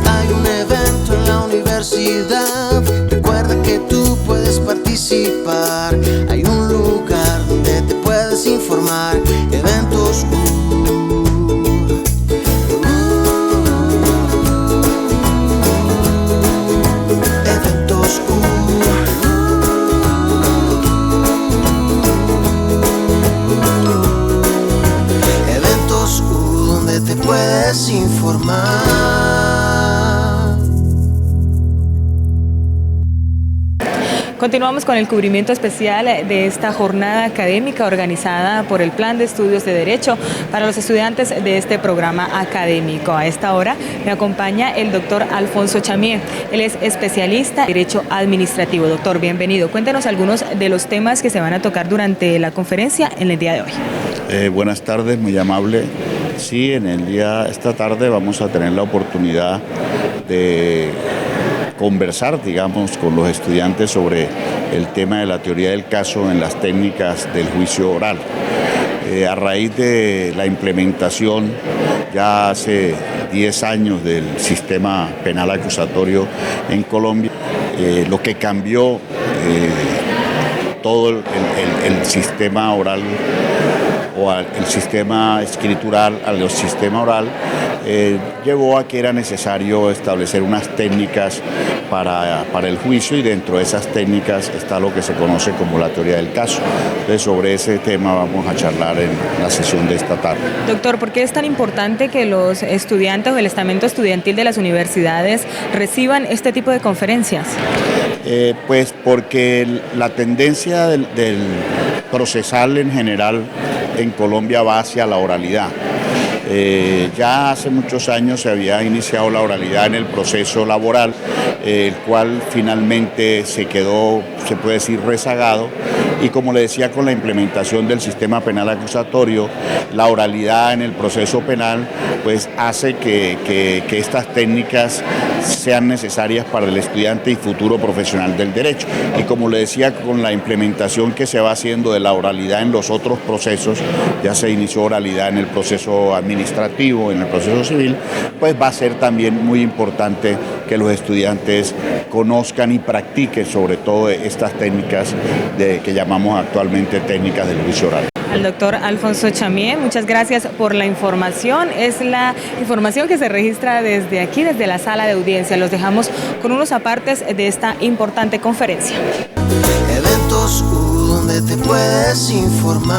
hay un evento en la universidad. Recuerda que tú puedes participar. Hay un lugar donde te puedes informar. Eventos Eventos Eventos donde te puedes informar. Continuamos con el cubrimiento especial de esta jornada académica organizada por el Plan de Estudios de Derecho para los estudiantes de este programa académico. A esta hora me acompaña el doctor Alfonso Chamier. Él es especialista en Derecho Administrativo. Doctor, bienvenido. Cuéntenos algunos de los temas que se van a tocar durante la conferencia en el día de hoy. Buenas tardes, muy amable. Sí, esta tarde vamos a tener la oportunidad de conversar, digamos, con los estudiantes sobre el tema de la teoría del caso en las técnicas del juicio oral. A raíz de la implementación ya hace 10 años del sistema penal acusatorio en Colombia, lo que cambió todo el sistema oral o el sistema escritural al sistema oral, llevó a que era necesario establecer unas técnicas para el juicio, y dentro de esas técnicas está lo que se conoce como la teoría del caso. Entonces, sobre ese tema vamos a charlar en la sesión de esta tarde. Doctor, ¿por qué es tan importante que los estudiantes o el estamento estudiantil de las universidades reciban este tipo de conferencias? Pues porque la tendencia del procesal en general en Colombia va hacia la oralidad. Ya hace muchos años se había iniciado la oralidad en el proceso laboral, el cual finalmente se quedó, se puede decir, rezagado, y como le decía, con la implementación del sistema penal acusatorio, la oralidad en el proceso penal pues hace que estas técnicas sean necesarias para el estudiante y futuro profesional del derecho. Y como le decía, con la implementación que se va haciendo de la oralidad en los otros procesos, ya se inició oralidad en el proceso administrativo, en el proceso civil, pues va a ser también muy importante que los estudiantes conozcan y practiquen sobre todo estas técnicas que llamamos actualmente técnicas del juicio oral. Al doctor Alfonso Chamier, muchas gracias por la información. Es la información que se registra desde aquí, desde la sala de audiencia. Los dejamos con unos apartes de esta importante conferencia. Eventos donde te puedes informar.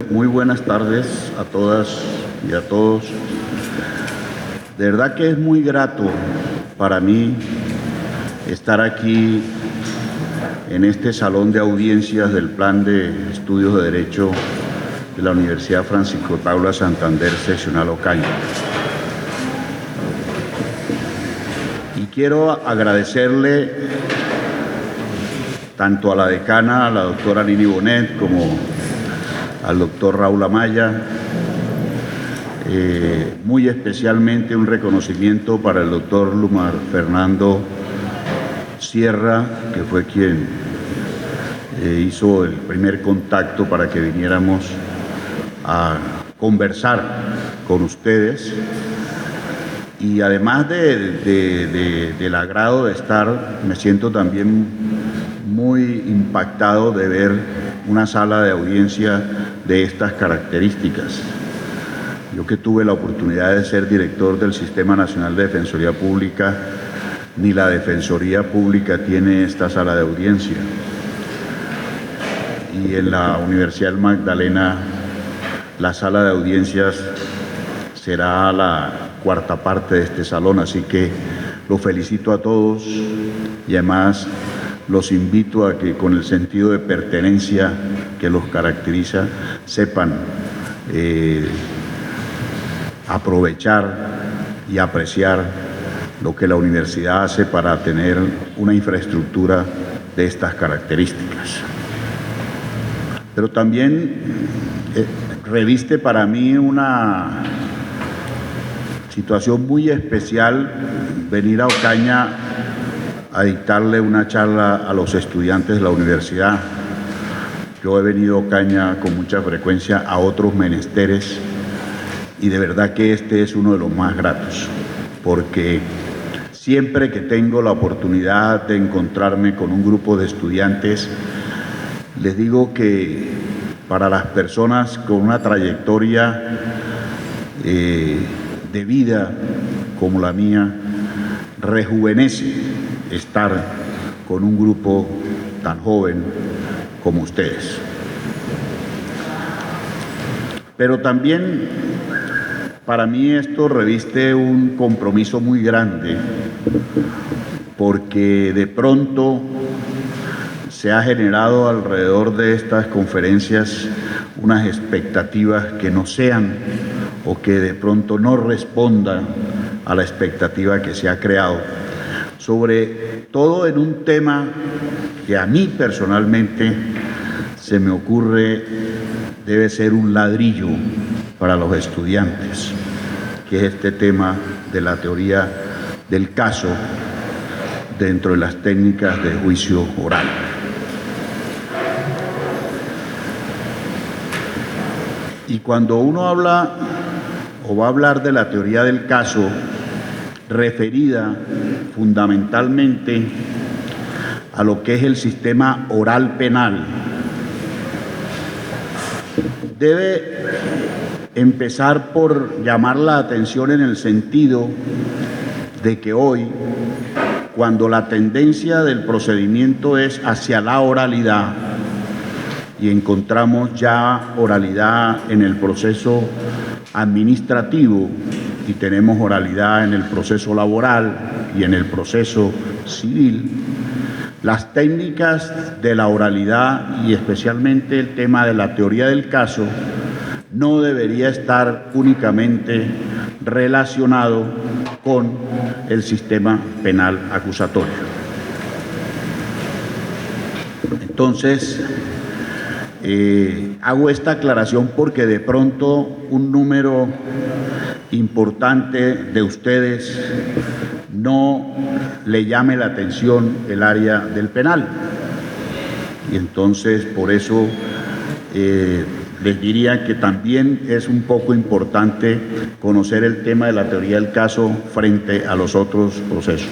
Muy buenas tardes a todas y a todos. De verdad que es muy grato para mí estar aquí en este salón de audiencias del Plan de Estudios de Derecho de la Universidad Francisco Taula Santander, seccional Ocaña. Y quiero agradecerle tanto a la decana, a la doctora Lili Bonet, como al doctor Raúl Amaya, muy especialmente un reconocimiento para el doctor Lumar Fernando Sierra, que fue quien hizo el primer contacto para que viniéramos a conversar con ustedes. Y además del agrado de estar, me siento también muy impactado de ver una sala de audiencia de estas características. Yo, que tuve la oportunidad de ser director del Sistema Nacional de Defensoría Pública, ni la Defensoría Pública tiene esta sala de audiencia. Y en la Universidad del Magdalena, la sala de audiencias será la cuarta parte de este salón, así que los felicito a todos y además los invito a que, con el sentido de pertenencia que los caracteriza, sepan aprovechar y apreciar lo que la universidad hace para tener una infraestructura de estas características. Pero también reviste para mí una situación muy especial venir a Ocaña a dictarle una charla a los estudiantes de la universidad. yo he venido a Ocaña con mucha frecuencia a otros menesteres y de verdad que este es uno de los más gratos, porque siempre que tengo la oportunidad de encontrarme con un grupo de estudiantes, les digo que para las personas con una trayectoria de vida como la mía, rejuvenece estar con un grupo tan joven como ustedes. Pero también para mí esto reviste un compromiso muy grande, porque de pronto se ha generado alrededor de estas conferencias unas expectativas que no sean o que de pronto no respondan a la expectativa que se ha creado, sobre todo en un tema que a mí personalmente se me ocurre debe ser un ladrillo para los estudiantes, que es este tema de la teoría del caso dentro de las técnicas de juicio oral. Y cuando uno habla o va a hablar de la teoría del caso, referida fundamentalmente a lo que es el sistema oral penal, debe empezar por llamar la atención en el sentido de que hoy, cuando la tendencia del procedimiento es hacia la oralidad, y encontramos ya oralidad en el proceso administrativo y tenemos oralidad en el proceso laboral y en el proceso civil, las técnicas de la oralidad y especialmente el tema de la teoría del caso no debería estar únicamente relacionado con el sistema penal acusatorio. Entonces, hago esta aclaración porque de pronto un número importante de ustedes no le llame la atención el área del penal. Y entonces por eso les diría que también es un poco importante conocer el tema de la teoría del caso frente a los otros procesos.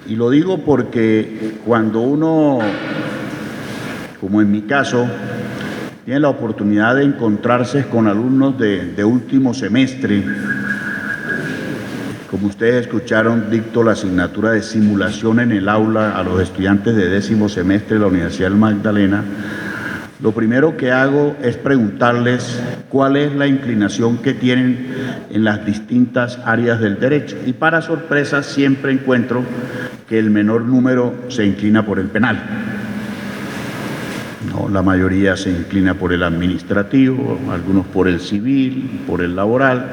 Y lo digo porque cuando uno, como en mi caso, tiene la oportunidad de encontrarse con alumnos de último semestre, como ustedes escucharon, dicto la asignatura de simulación en el aula a los estudiantes de 10º semestre de la Universidad del Magdalena. Lo primero que hago es preguntarles cuál es la inclinación que tienen en las distintas áreas del derecho. Y para sorpresa siempre encuentro que el menor número se inclina por el penal. No, la mayoría se inclina por el administrativo, algunos por el civil, por el laboral.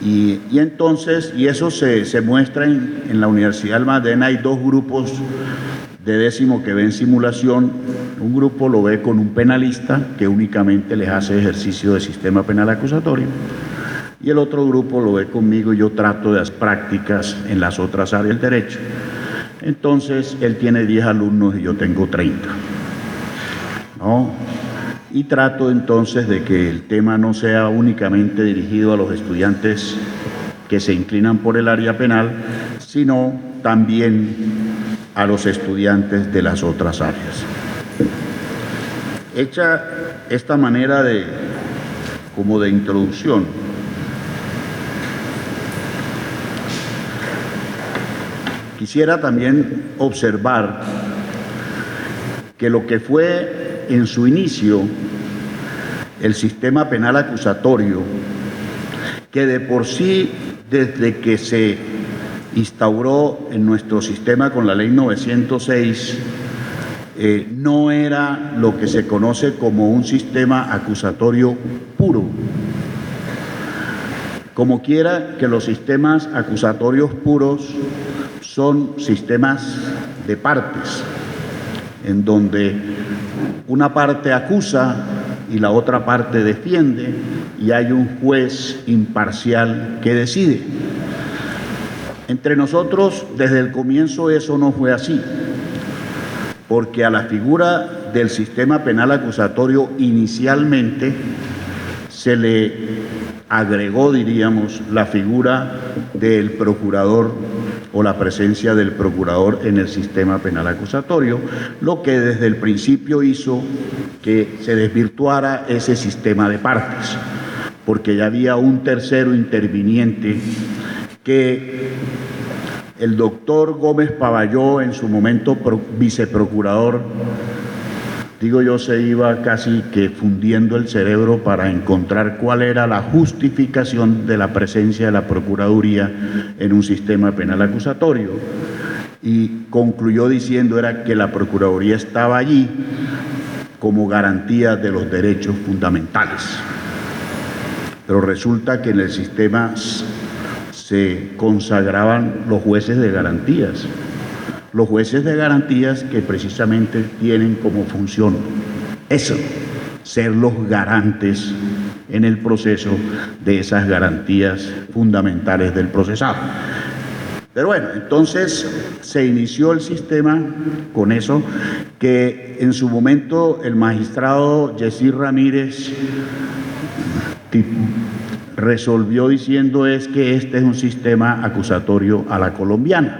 Y entonces, y eso se muestra en la Universidad del Magdalena. Hay dos grupos de 10º que ven simulación. Un grupo lo ve con un penalista que únicamente les hace ejercicio de sistema penal acusatorio, y el otro grupo lo ve conmigo y yo trato de las prácticas en las otras áreas del derecho. Entonces él tiene 10 alumnos y yo tengo 30, ¿no? Y trato entonces de que el tema no sea únicamente dirigido a los estudiantes que se inclinan por el área penal, sino también a los estudiantes de las otras áreas. Hecha esta manera como de introducción, quisiera también observar que lo que fue en su inicio el sistema penal acusatorio, que de por sí, desde que se instauró en nuestro sistema con la Ley 906, no era lo que se conoce como un sistema acusatorio puro. Como quiera que los sistemas acusatorios puros son sistemas de partes, en donde una parte acusa y la otra parte defiende, y hay un juez imparcial que decide. Entre nosotros, desde el comienzo, eso no fue así, porque a la figura del sistema penal acusatorio inicialmente se le agregó, diríamos, la figura del procurador o la presencia del procurador en el sistema penal acusatorio, lo que desde el principio hizo que se desvirtuara ese sistema de partes, porque ya había un tercero interviniente que el doctor Gómez Pavalló, en su momento viceprocurador, digo yo, se iba casi que fundiendo el cerebro para encontrar cuál era la justificación de la presencia de la Procuraduría en un sistema penal acusatorio. Y concluyó diciendo era que la Procuraduría estaba allí como garantía de los derechos fundamentales. Pero resulta que en el sistema se consagraban los jueces de garantías. Los jueces de garantías que precisamente tienen como función eso, ser los garantes en el proceso de esas garantías fundamentales del procesado. Pero bueno, entonces se inició el sistema con eso, que en su momento el magistrado Yesir Ramírez resolvió diciendo es que este es un sistema acusatorio a la colombiana.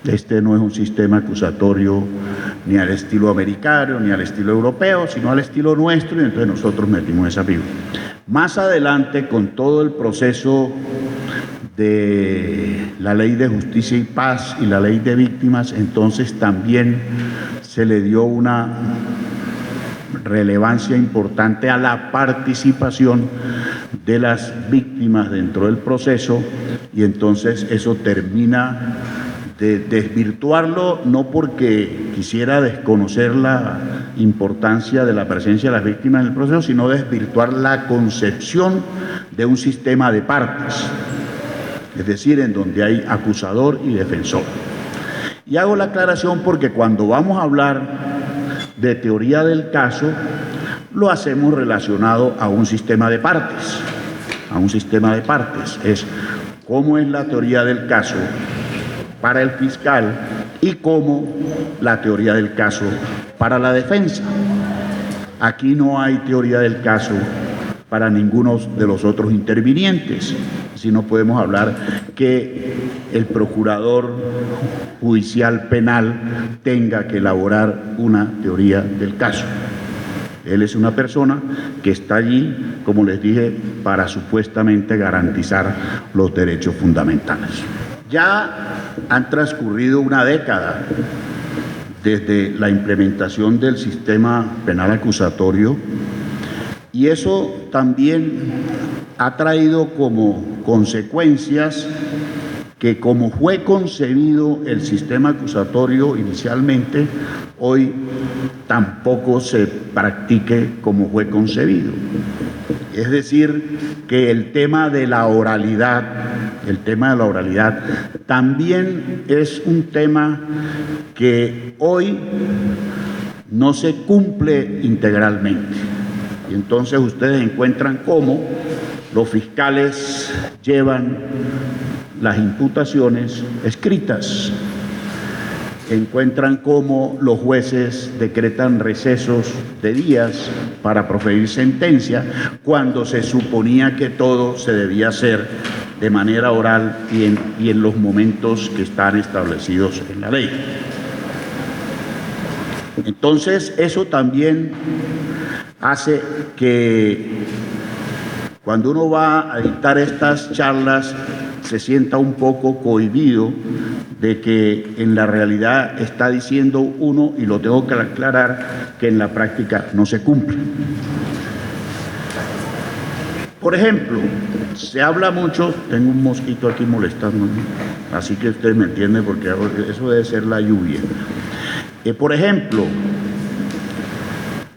Este no es un sistema acusatorio ni al estilo americano, ni al estilo europeo, sino al estilo nuestro, y entonces nosotros metimos esa figura. Más adelante, con todo el proceso de la Ley de Justicia y Paz y la Ley de Víctimas, entonces también se le dio una relevancia importante a la participación de las víctimas dentro del proceso, y entonces eso termina de desvirtuarlo, no porque quisiera desconocer la importancia de la presencia de las víctimas en el proceso, sino desvirtuar la concepción de un sistema de partes, es decir, en donde hay acusador y defensor. Y hago la aclaración porque cuando vamos a hablar de teoría del caso, lo hacemos relacionado a un sistema de partes, es cómo es la teoría del caso para el fiscal y cómo la teoría del caso para la defensa. Aquí no hay teoría del caso para ninguno de los otros intervinientes, si no podemos hablar que el procurador judicial penal tenga que elaborar una teoría del caso. Él es una persona que está allí, como les dije, para supuestamente garantizar los derechos fundamentales. Ya han transcurrido una década desde la implementación del sistema penal acusatorio, y eso también ha traído como consecuencias que, como fue concebido el sistema acusatorio inicialmente, hoy tampoco se practique como fue concebido. Es decir, que el tema de la oralidad también es un tema que hoy no se cumple integralmente. Y entonces ustedes encuentran cómo los fiscales llevan las imputaciones escritas, encuentran cómo los jueces decretan recesos de días para proferir sentencia, cuando se suponía que todo se debía hacer de manera oral y en los momentos que están establecidos en la ley. Entonces, eso también hace que cuando uno va a dictar estas charlas se sienta un poco cohibido de que en la realidad está diciendo uno, y lo tengo que aclarar, que en la práctica no se cumple. Por ejemplo, se habla mucho, tengo un mosquito aquí molestándome, así que ustedes me entienden porque eso debe ser la lluvia. Por ejemplo,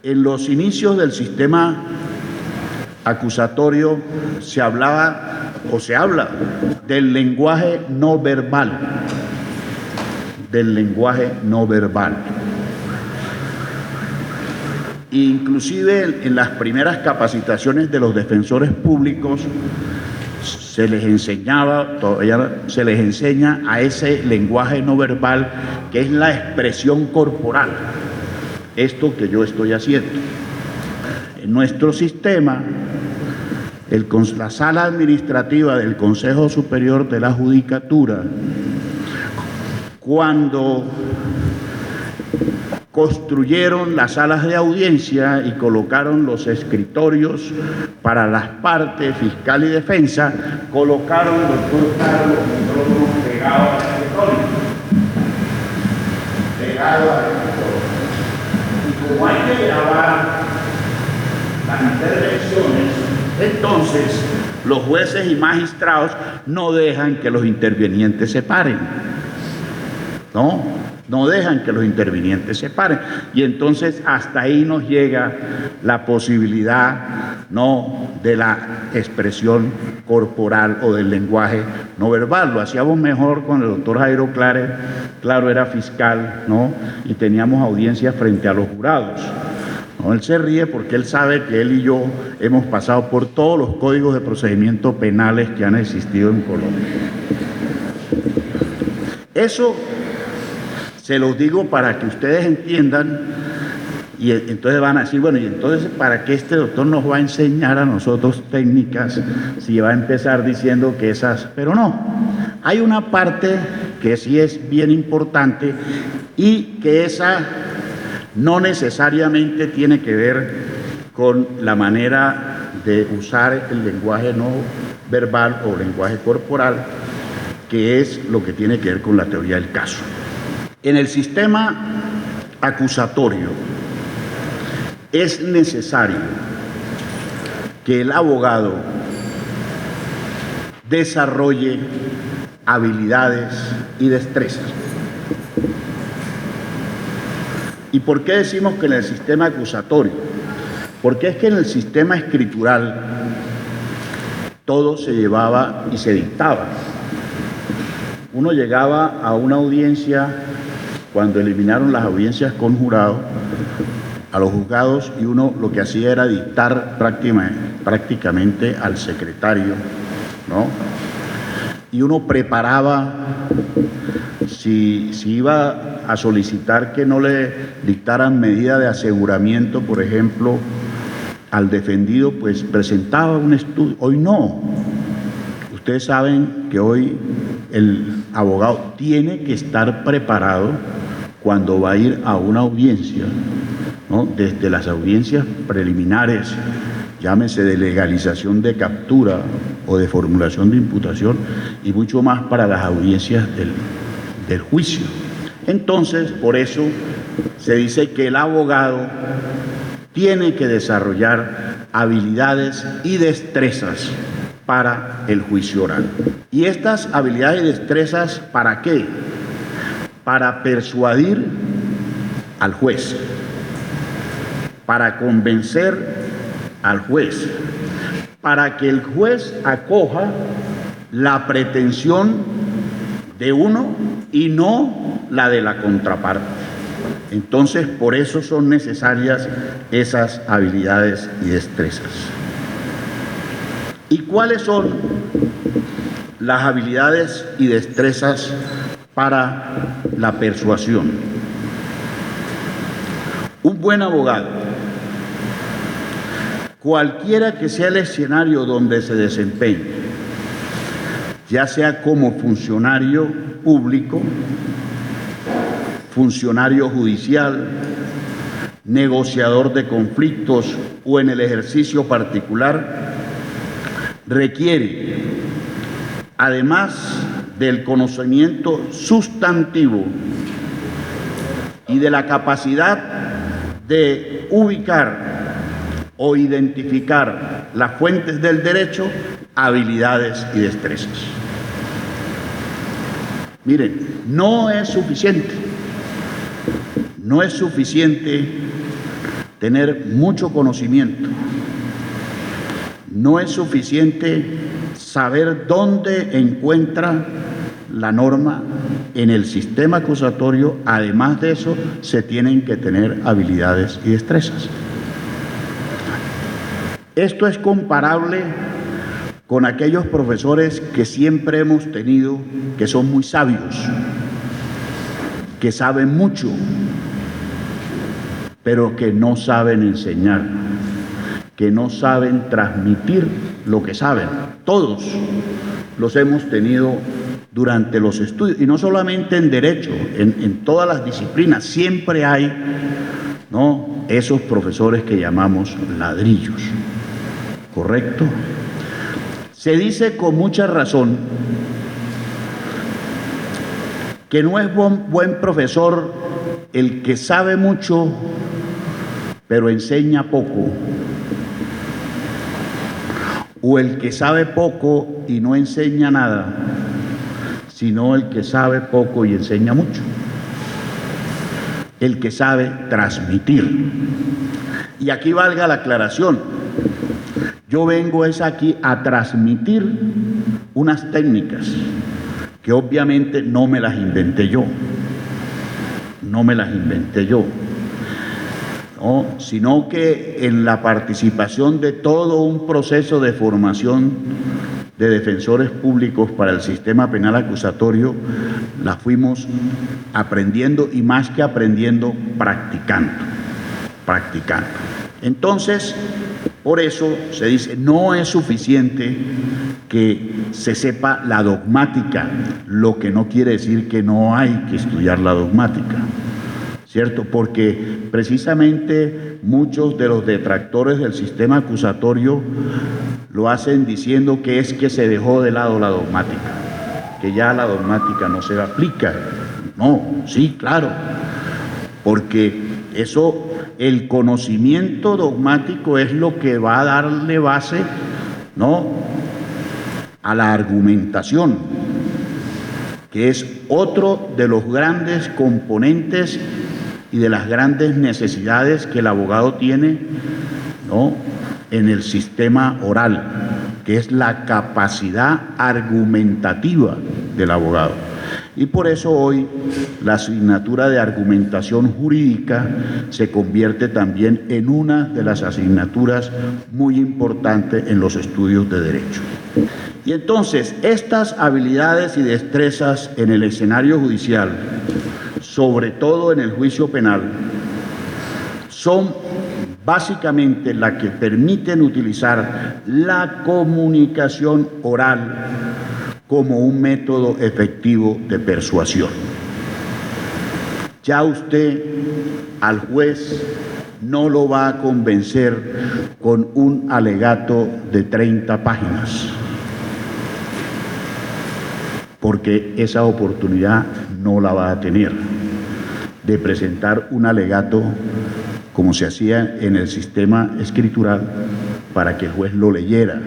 en los inicios del sistema acusatorio se hablaba o se habla del lenguaje no verbal, Inclusive en las primeras capacitaciones de los defensores públicos se les enseñaba, todavía se les enseña a ese lenguaje no verbal, que es la expresión corporal. esto que yo estoy haciendo. En nuestro sistema, la sala administrativa del Consejo Superior de la Judicatura, cuando construyeron las salas de audiencia y colocaron los escritorios para las partes, fiscal y defensa, colocaron el doctor Carlos micrófonos pegados al escritorio. Y como hay que grabar las intervenciones, entonces los jueces y magistrados no dejan que los intervinientes se paren. No dejan que los intervinientes se paren. Y entonces hasta ahí nos llega la posibilidad de la expresión corporal o del lenguaje no verbal. Lo hacíamos mejor con el doctor Jairo Claro era fiscal, y teníamos audiencias frente a los jurados. Él se ríe porque él sabe que él y yo hemos pasado por todos los códigos de procedimiento penales que han existido en Colombia. Eso se los digo para que ustedes entiendan, y entonces van a decir, bueno, y entonces ¿para qué este doctor nos va a enseñar a nosotros técnicas si va a empezar diciendo que esas? Pero no, hay una parte que sí es bien importante y que esa no necesariamente tiene que ver con la manera de usar el lenguaje no verbal o lenguaje corporal, que es lo que tiene que ver con la teoría del caso. En el sistema acusatorio es necesario que el abogado desarrolle habilidades y destrezas. ¿Y por qué decimos que en el sistema acusatorio? Porque es que en el sistema escritural todo se llevaba y se dictaba. Uno llegaba a una audiencia, cuando eliminaron las audiencias con jurado, a los juzgados, y uno lo que hacía era dictar prácticamente al secretario, y uno preparaba, si iba a solicitar que no le dictaran medida de aseguramiento, por ejemplo, al defendido, pues presentaba un estudio. Hoy no. Ustedes saben que hoy el abogado tiene que estar preparado cuando va a ir a una audiencia, desde las audiencias preliminares, llámese de legalización de captura o de formulación de imputación, y mucho más para las audiencias del juicio. Entonces, por eso se dice que el abogado tiene que desarrollar habilidades y destrezas para el juicio oral. ¿Y estas habilidades y destrezas para qué? Para persuadir al juez, para convencer al juez, para que el juez acoja la pretensión de uno y no la de la contraparte. Entonces, por eso son necesarias esas habilidades y destrezas. ¿Y cuáles son las habilidades y destrezas para la persuasión? Un buen abogado, cualquiera que sea el escenario donde se desempeñe, ya sea como funcionario público, funcionario judicial, negociador de conflictos o en el ejercicio particular, requiere, además del conocimiento sustantivo y de la capacidad de ubicar o identificar las fuentes del derecho, habilidades y destrezas. Miren, no es suficiente tener mucho conocimiento, no es suficiente saber dónde encuentra la norma en el sistema acusatorio. Además de eso, se tienen que tener habilidades y destrezas. Esto es comparable con aquellos profesores que siempre hemos tenido, que son muy sabios, que saben mucho, pero que no saben enseñar, que no saben transmitir lo que saben. Todos los hemos tenido durante los estudios, y no solamente en derecho, en todas las disciplinas, siempre hay, ¿no?, esos profesores que llamamos ladrillos, ¿correcto? Se dice con mucha razón que no es buen profesor el que sabe mucho, pero enseña poco, o el que sabe poco y no enseña nada, sino el que sabe poco y enseña mucho, el que sabe transmitir. Y aquí valga la aclaración, yo vengo es aquí a transmitir unas técnicas que obviamente no me las inventé yo, ¿no?, sino que en la participación de todo un proceso de formación de defensores públicos para el sistema penal acusatorio, la fuimos aprendiendo, y más que aprendiendo, practicando. Entonces, por eso se dice, no es suficiente que se sepa la dogmática, lo que no quiere decir que no hay que estudiar la dogmática, ¿cierto? Porque precisamente muchos de los detractores del sistema acusatorio lo hacen diciendo que es que se dejó de lado la dogmática, que ya la dogmática no se aplica. No, sí, claro, porque eso, el conocimiento dogmático es lo que va a darle base, ¿no?, a la argumentación, que es otro de los grandes componentes y de las grandes necesidades que el abogado tiene, ¿no?, en el sistema oral, que es la capacidad argumentativa del abogado. Y por eso hoy la asignatura de argumentación jurídica se convierte también en una de las asignaturas muy importantes en los estudios de derecho. Y entonces, estas habilidades y destrezas en el escenario judicial, sobre todo en el juicio penal, son básicamente las que permiten utilizar la comunicación oral como un método efectivo de persuasión. Ya usted al juez no lo va a convencer con un alegato de 30 páginas, porque esa oportunidad no la va a tener de presentar un alegato como se hacía en el sistema escritural para que el juez lo leyera,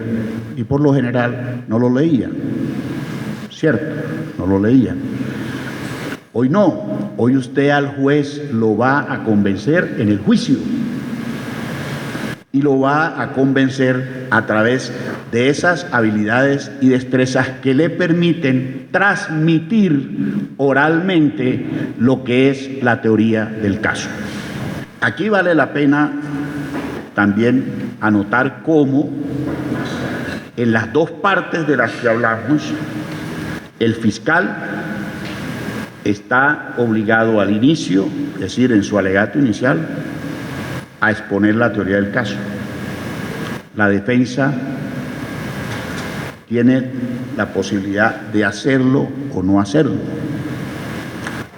y por lo general no lo leían, ¿cierto? No lo leían. Hoy no, hoy usted al juez lo va a convencer en el juicio, y lo va a convencer a través de esas habilidades y destrezas que le permiten transmitir oralmente lo que es la teoría del caso. Aquí vale la pena también anotar cómo en las dos partes de las que hablamos, el fiscal está obligado al inicio, es decir, en su alegato inicial, a exponer la teoría del caso. La defensa tiene la posibilidad de hacerlo o no hacerlo.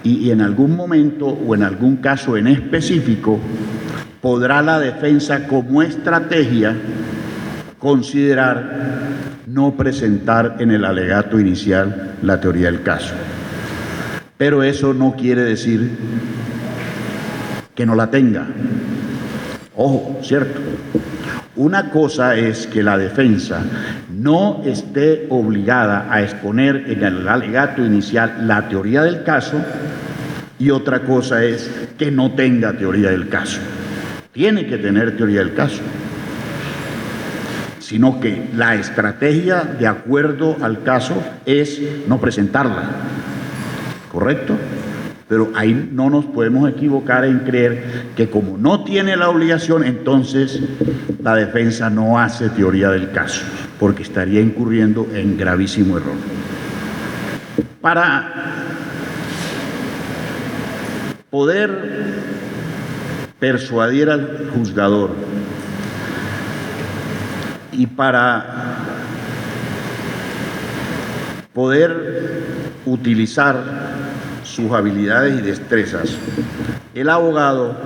Y en algún momento o en algún caso en específico, podrá la defensa como estrategia considerar no presentar en el alegato inicial la teoría del caso. Pero eso no quiere decir que no la tenga. Ojo, ¿cierto? Una cosa es que la defensa no esté obligada a exponer en el alegato inicial la teoría del caso, y otra cosa es que no tenga teoría del caso. Tiene que tener teoría del caso, sino que la estrategia de acuerdo al caso es no presentarla, ¿correcto? Pero ahí no nos podemos equivocar en creer que como no tiene la obligación, entonces la defensa no hace teoría del caso, porque estaría incurriendo en gravísimo error. Para poder persuadir al juzgador y para poder utilizar sus habilidades y destrezas, el abogado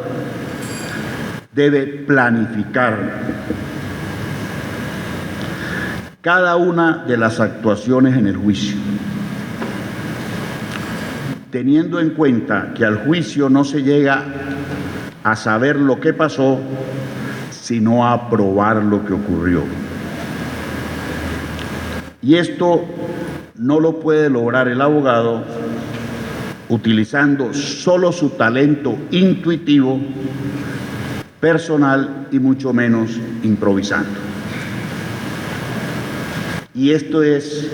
debe planificar cada una de las actuaciones en el juicio, teniendo en cuenta que al juicio no se llega a saber lo que pasó, sino a probar lo que ocurrió. Y esto no lo puede lograr el abogado utilizando solo su talento intuitivo, personal y mucho menos improvisando. Y esto es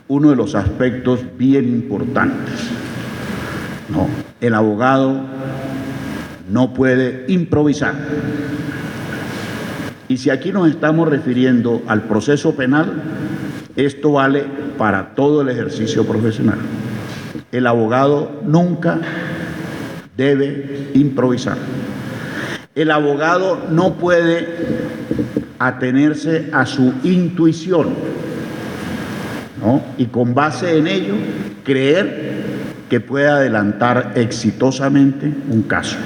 uno de los aspectos bien importantes, ¿no? El abogado no puede improvisar. Y si aquí nos estamos refiriendo al proceso penal, esto vale para todo el ejercicio profesional. El abogado nunca debe improvisar. El abogado no puede atenerse a su intuición, ¿no? Y con base en ello creer que puede adelantar exitosamente un caso.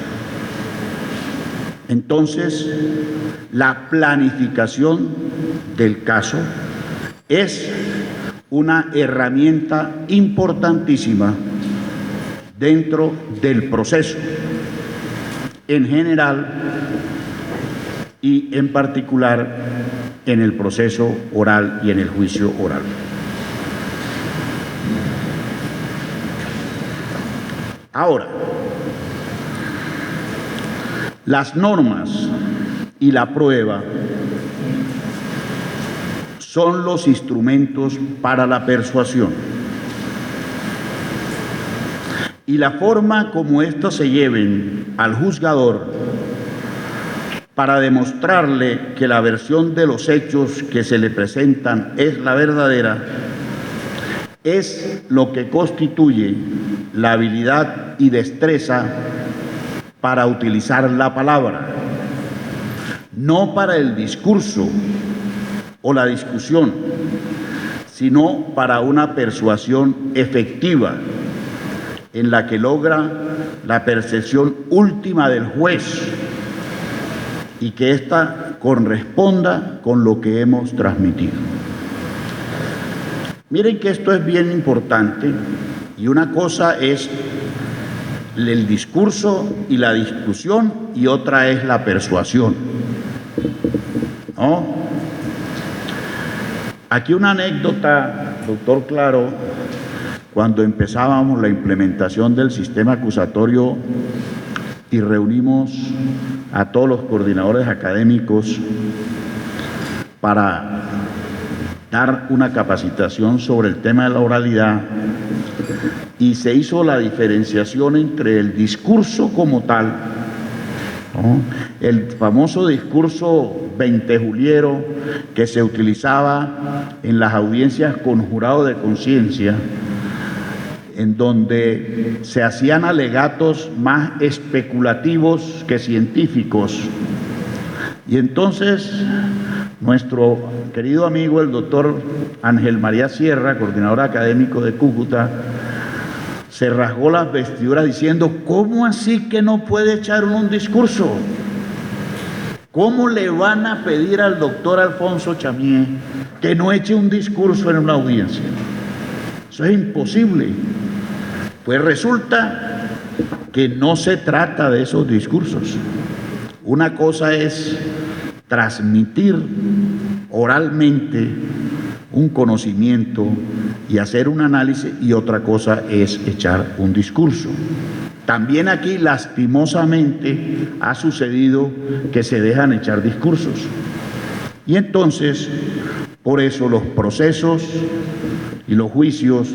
Entonces, la planificación del caso es una herramienta importantísima dentro del proceso en general y en particular en el proceso oral y en el juicio oral. Ahora, las normas y la prueba son los instrumentos para la persuasión. Y la forma como éstas se lleven al juzgador para demostrarle que la versión de los hechos que se le presentan es la verdadera, es lo que constituye la habilidad y destreza para utilizar la palabra, no para el discurso o la discusión, sino para una persuasión efectiva en la que logra la percepción última del juez y que ésta corresponda con lo que hemos transmitido. Miren que esto es bien importante y una cosa es el discurso y la discusión y otra es la persuasión, ¿no? Aquí una anécdota, doctor Claro, cuando empezábamos la implementación del sistema acusatorio y reunimos a todos los coordinadores académicos para dar una capacitación sobre el tema de la oralidad, y se hizo la diferenciación entre el discurso como tal, ¿no? El famoso discurso ventejuliero que se utilizaba en las audiencias con jurado de conciencia, en donde se hacían alegatos más especulativos que científicos. Y entonces nuestro querido amigo el doctor Ángel María Sierra, coordinador académico de Cúcuta, se rasgó las vestiduras diciendo: ¿cómo así que no puede echar un discurso? ¿Cómo le van a pedir al doctor Alfonso Chamié que no eche un discurso en una audiencia? Eso es imposible. Pues resulta que no se trata de esos discursos. Una cosa es transmitir oralmente un conocimiento y hacer un análisis, y otra cosa es echar un discurso. También aquí lastimosamente ha sucedido que se dejan echar discursos. Y entonces, por eso los procesos y los juicios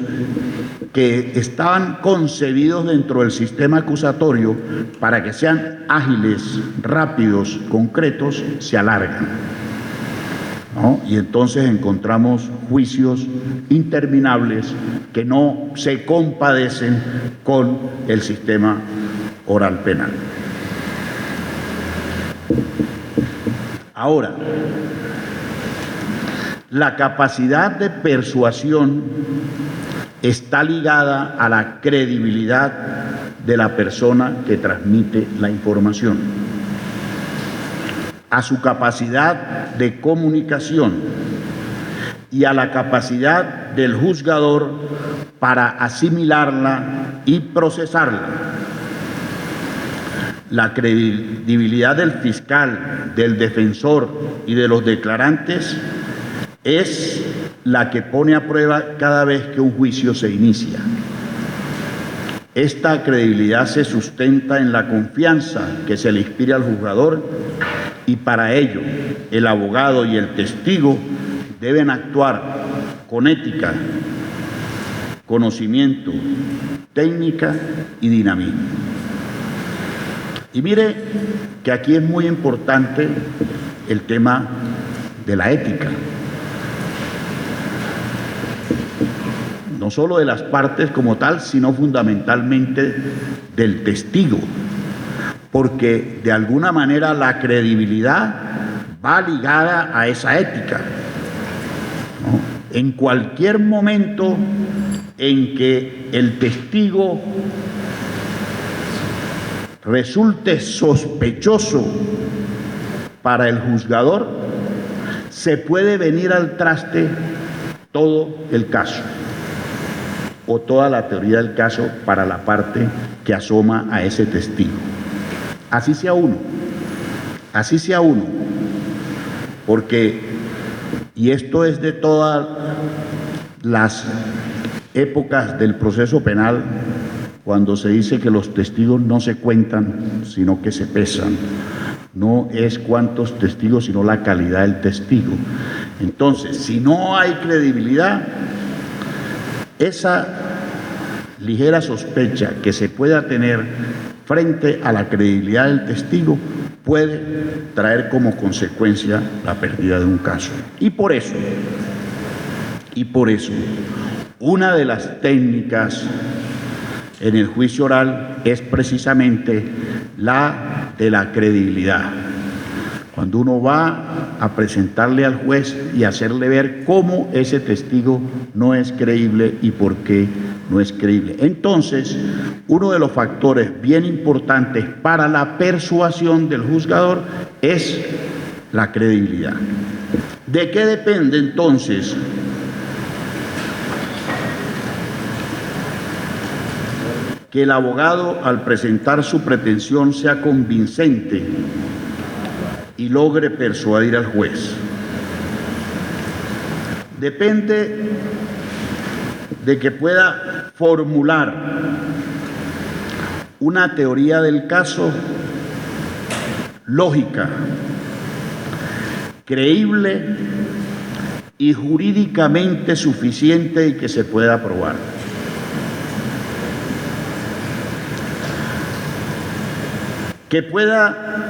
que estaban concebidos dentro del sistema acusatorio para que sean ágiles, rápidos, concretos, se alargan, ¿no? Y entonces encontramos juicios interminables que no se compadecen con el sistema oral penal. Ahora, la capacidad de persuasión está ligada a la credibilidad de la persona que transmite la información, a su capacidad de comunicación y a la capacidad del juzgador para asimilarla y procesarla. La credibilidad del fiscal, del defensor y de los declarantes es la que pone a prueba cada vez que un juicio se inicia. Esta credibilidad se sustenta en la confianza que se le inspira al juzgador y para ello el abogado y el testigo deben actuar con ética, conocimiento, técnica y dinamismo. Y mire que aquí es muy importante el tema de la ética. No solo de las partes como tal, sino fundamentalmente del testigo, porque de alguna manera la credibilidad va ligada a esa ética, ¿no? En cualquier momento en que el testigo resulte sospechoso para el juzgador, se puede venir al traste todo el caso o toda la teoría del caso para la parte que asoma a ese testigo. Así sea uno, porque, y esto es de todas las épocas del proceso penal, cuando se dice que los testigos no se cuentan, sino que se pesan. No es cuántos testigos, sino la calidad del testigo. Entonces, si no hay credibilidad, esa ligera sospecha que se pueda tener frente a la credibilidad del testigo puede traer como consecuencia la pérdida de un caso. Y por eso, una de las técnicas en el juicio oral es precisamente la de la credibilidad. Cuando uno va a presentarle al juez y hacerle ver cómo ese testigo no es creíble y por qué no es creíble. Entonces, uno de los factores bien importantes para la persuasión del juzgador es la credibilidad. ¿De qué depende entonces que el abogado, al presentar su pretensión, sea convincente y logre persuadir al juez? Depende de que pueda formular una teoría del caso lógica, creíble y jurídicamente suficiente y que se pueda probar. Que pueda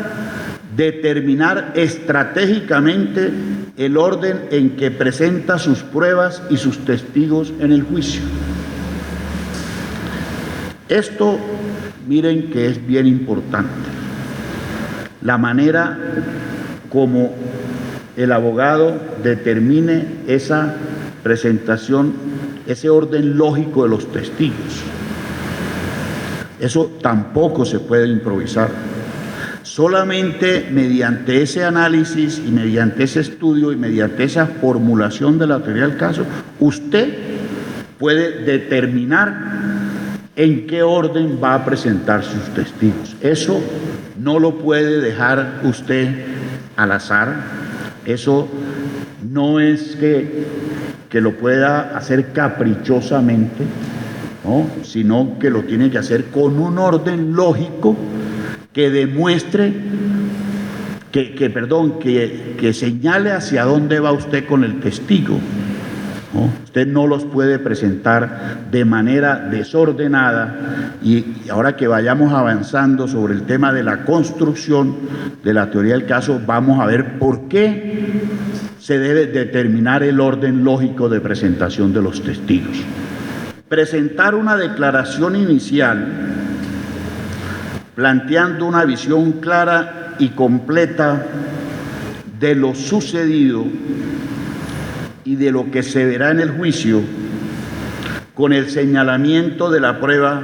determinar estratégicamente el orden en que presenta sus pruebas y sus testigos en el juicio. Esto, miren que es bien importante, la manera como el abogado determine esa presentación, ese orden lógico de los testigos. Eso tampoco se puede improvisar. Solamente mediante ese análisis y mediante ese estudio y mediante esa formulación de la teoría del caso, usted puede determinar en qué orden va a presentar sus testigos. Eso no lo puede dejar usted al azar. Eso no es que lo pueda hacer caprichosamente, ¿no? Sino que lo tiene que hacer con un orden lógico que demuestre, que señale hacia dónde va usted con el testigo, ¿no? Usted no los puede presentar de manera desordenada y ahora que vayamos avanzando sobre el tema de la construcción de la teoría del caso, vamos a ver por qué se debe determinar el orden lógico de presentación de los testigos. Presentar una declaración inicial planteando una visión clara y completa de lo sucedido y de lo que se verá en el juicio, con el señalamiento de la prueba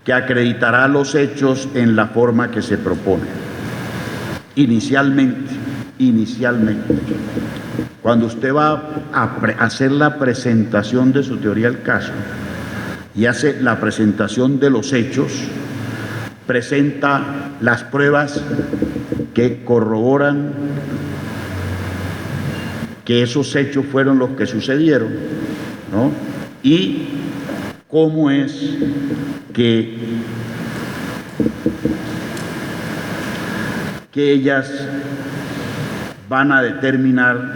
que acreditará los hechos en la forma que se propone. Inicialmente, cuando usted va a hacer la presentación de su teoría del caso y hace la presentación de los hechos, presenta las pruebas que corroboran que esos hechos fueron los que sucedieron, ¿no? Y cómo es que ellas van a determinar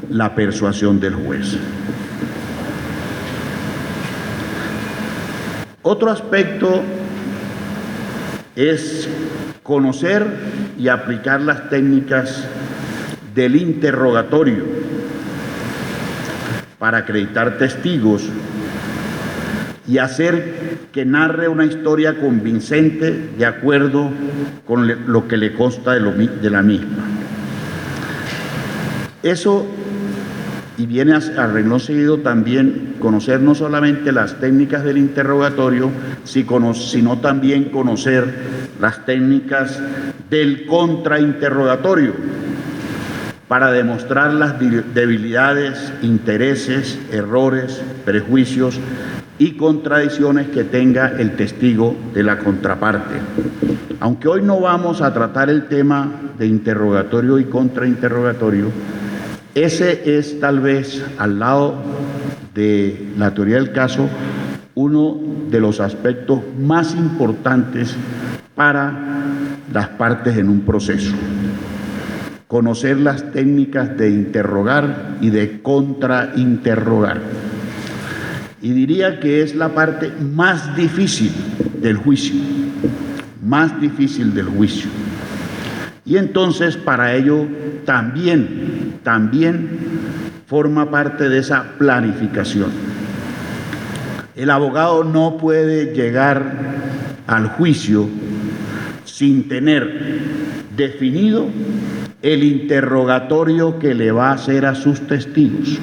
la persuasión del juez. Otro aspecto es conocer y aplicar las técnicas del interrogatorio para acreditar testigos y hacer que narre una historia convincente de acuerdo con lo que le consta de la misma. Eso, y viene a renglón seguido también conocer no solamente las técnicas del interrogatorio, sino también conocer las técnicas del contrainterrogatorio para demostrar las debilidades, intereses, errores, prejuicios y contradicciones que tenga el testigo de la contraparte. Aunque hoy no vamos a tratar el tema de interrogatorio y contrainterrogatorio, ese es tal vez, al lado de la teoría del caso, uno de los aspectos más importantes para las partes en un proceso. Conocer las técnicas de interrogar y de contrainterrogar. Y diría que es la parte más difícil del juicio, más difícil del juicio. Y entonces para ello también forma parte de esa planificación. El abogado no puede llegar al juicio sin tener definido el interrogatorio que le va a hacer a sus testigos.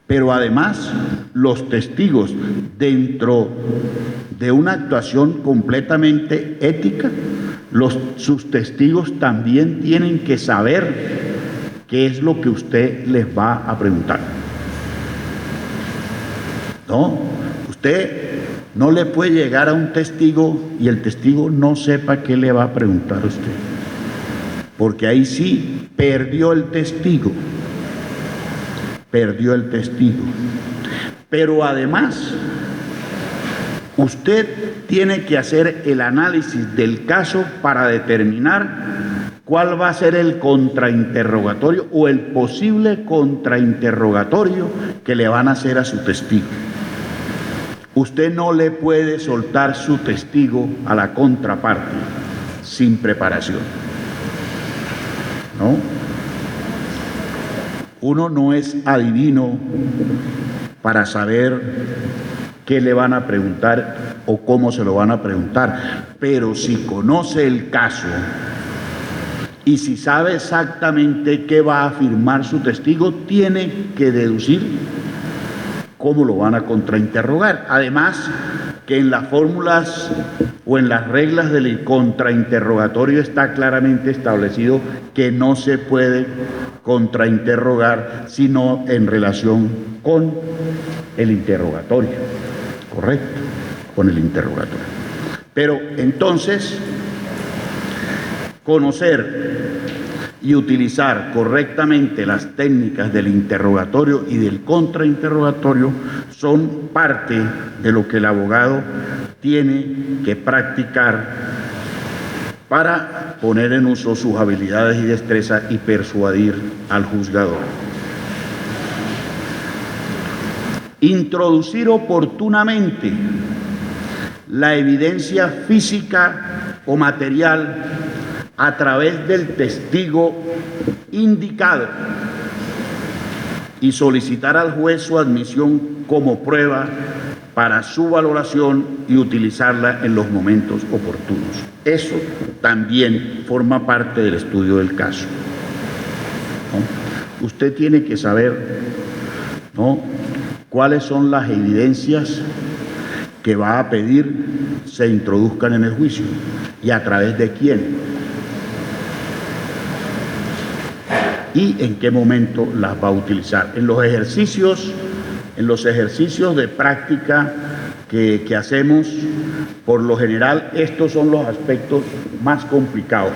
Pero además, los testigos, dentro de una actuación completamente ética, sus testigos también tienen que saber qué es lo que usted les va a preguntar. No, usted no le puede llegar a un testigo y el testigo no sepa qué le va a preguntar a usted, porque ahí sí perdió el testigo. Pero además, usted tiene que hacer el análisis del caso para determinar cuál va a ser el contrainterrogatorio o el posible contrainterrogatorio que le van a hacer a su testigo. Usted no le puede soltar su testigo a la contraparte sin preparación, ¿no? Uno no es adivino para saber qué le van a preguntar o cómo se lo van a preguntar, pero si conoce el caso y si sabe exactamente qué va a afirmar su testigo, tiene que deducir cómo lo van a contrainterrogar. Además, que en las fórmulas o en las reglas del contrainterrogatorio está claramente establecido que no se puede contrainterrogar sino en relación con el interrogatorio, ¿correcto? Con el interrogatorio. Pero entonces, conocer y utilizar correctamente las técnicas del interrogatorio y del contrainterrogatorio son parte de lo que el abogado tiene que practicar para poner en uso sus habilidades y destrezas y persuadir al juzgador. Introducir oportunamente la evidencia física o material a través del testigo indicado y solicitar al juez su admisión como prueba para su valoración y utilizarla en los momentos oportunos. Eso también forma parte del estudio del caso, ¿no? Usted tiene que saber, ¿no?, cuáles son las evidencias que va a pedir se introduzcan en el juicio y a través de quién y en qué momento las va a utilizar. En los ejercicios de práctica que hacemos, por lo general estos son los aspectos más complicados.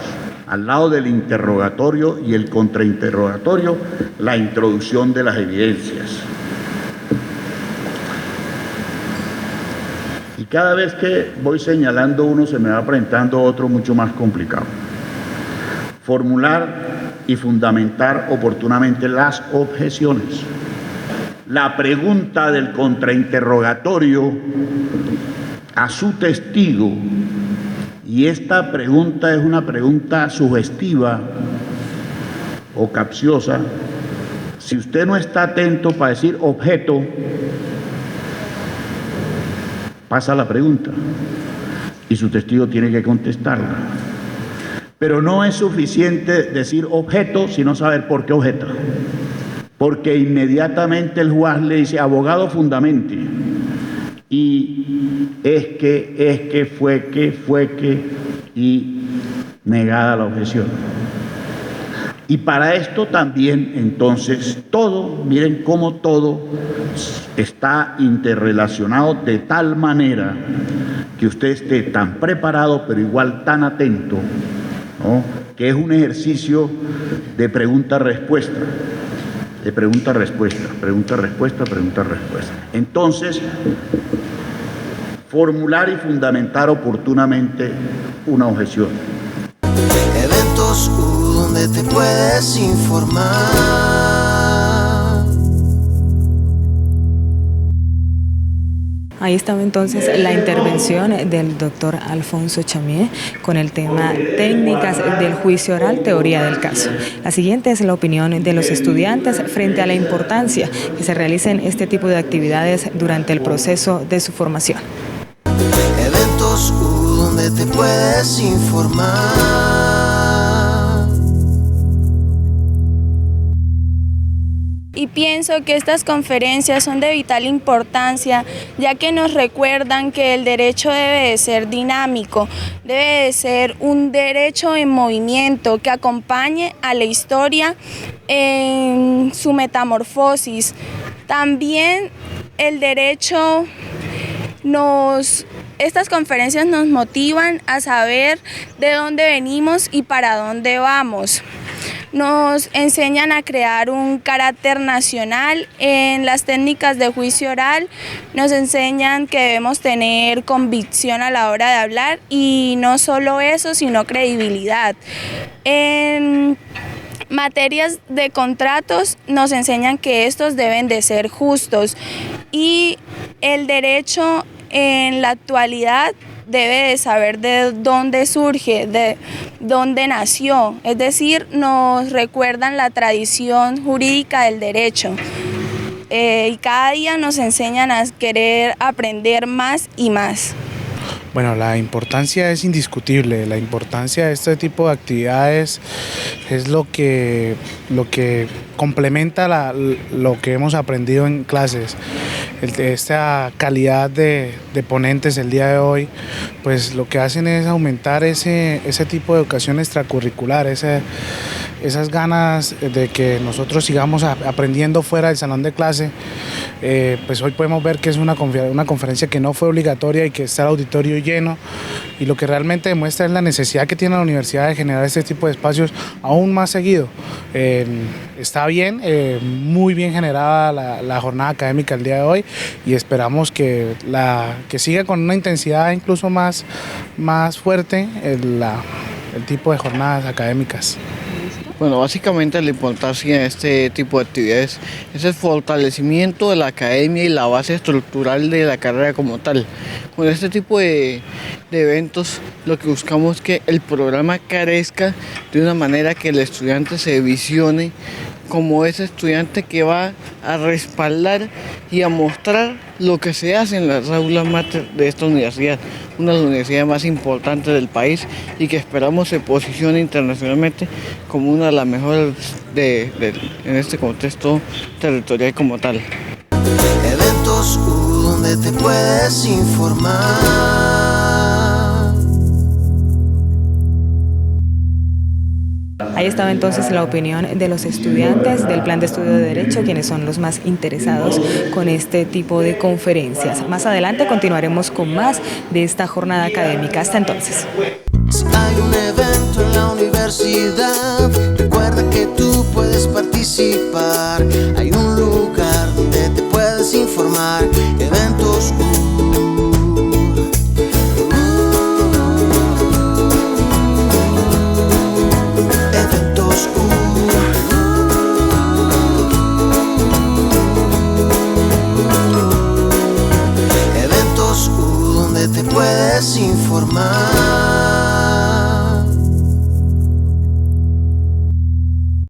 Al lado del interrogatorio y el contrainterrogatorio, la introducción de las evidencias. Y cada vez que voy señalando uno, se me va presentando otro mucho más complicado. Formular y fundamentar oportunamente las objeciones. La pregunta del contrainterrogatorio a su testigo, y esta pregunta es una pregunta sugestiva o capciosa, si usted no está atento para decir objeto, pasa la pregunta y su testigo tiene que contestarla. Pero no es suficiente decir objeto sino saber por qué objeta. Porque inmediatamente el juez le dice, abogado, fundamente. Y fue que, y negada la objeción. Y para esto también, entonces, todo, miren cómo todo está interrelacionado de tal manera que usted esté tan preparado, pero igual tan atento, ¿no?, que es un ejercicio de pregunta-respuesta, de pregunta-respuesta, pregunta-respuesta, pregunta-respuesta. Entonces, formular y fundamentar oportunamente una objeción. Eventos donde te puedes informar. Ahí estaba entonces la intervención del doctor Alfonso Chamié con el tema técnicas del juicio oral, teoría del caso. La siguiente es la opinión de los estudiantes frente a la importancia que se realicen este tipo de actividades durante el proceso de su formación. Eventos donde te puedes informar. Y pienso que estas conferencias son de vital importancia, ya que nos recuerdan que el derecho debe de ser dinámico, debe de ser un derecho en movimiento que acompañe a la historia en su metamorfosis. También el derecho estas conferencias nos motivan a saber de dónde venimos y para dónde vamos. Nos enseñan a crear un carácter nacional. En las técnicas de juicio oral nos enseñan que debemos tener convicción a la hora de hablar y no solo eso, sino credibilidad. En materias de contratos nos enseñan que estos deben de ser justos y el derecho en la actualidad debe de saber de dónde surge, de dónde nació, es decir, nos recuerdan la tradición jurídica del derecho y cada día nos enseñan a querer aprender más y más. Bueno, la importancia es indiscutible, la importancia de este tipo de actividades es lo que complementa lo que hemos aprendido en clases. Esta calidad de ponentes el día de hoy, pues lo que hacen es aumentar ese tipo de educación extracurricular, esas ganas de que nosotros sigamos aprendiendo fuera del salón de clase. Pues hoy podemos ver que es una conferencia que no fue obligatoria y que está el auditorio lleno, y lo que realmente demuestra es la necesidad que tiene la universidad de generar este tipo de espacios aún más seguido. Está bien, muy bien generada la jornada académica el día de hoy, y esperamos que siga con una intensidad incluso más fuerte el tipo de jornadas académicas. Bueno, básicamente la importancia de este tipo de actividades es el fortalecimiento de la academia y la base estructural de la carrera como tal. Con este tipo de de eventos, lo que buscamos es que el programa crezca de una manera que el estudiante se visione como ese estudiante que va a respaldar y a mostrar lo que se hace en las aulas mater de esta universidad, una de las universidades más importantes del país y que esperamos se posicione internacionalmente como una de las mejores en este contexto territorial como tal. Eventos donde te puedes informar. Ahí estaba entonces la opinión de los estudiantes del Plan de Estudio de Derecho, quienes son los más interesados con este tipo de conferencias. Más adelante continuaremos con más de esta jornada académica. Hasta entonces. Si hay un evento en la universidad, recuerda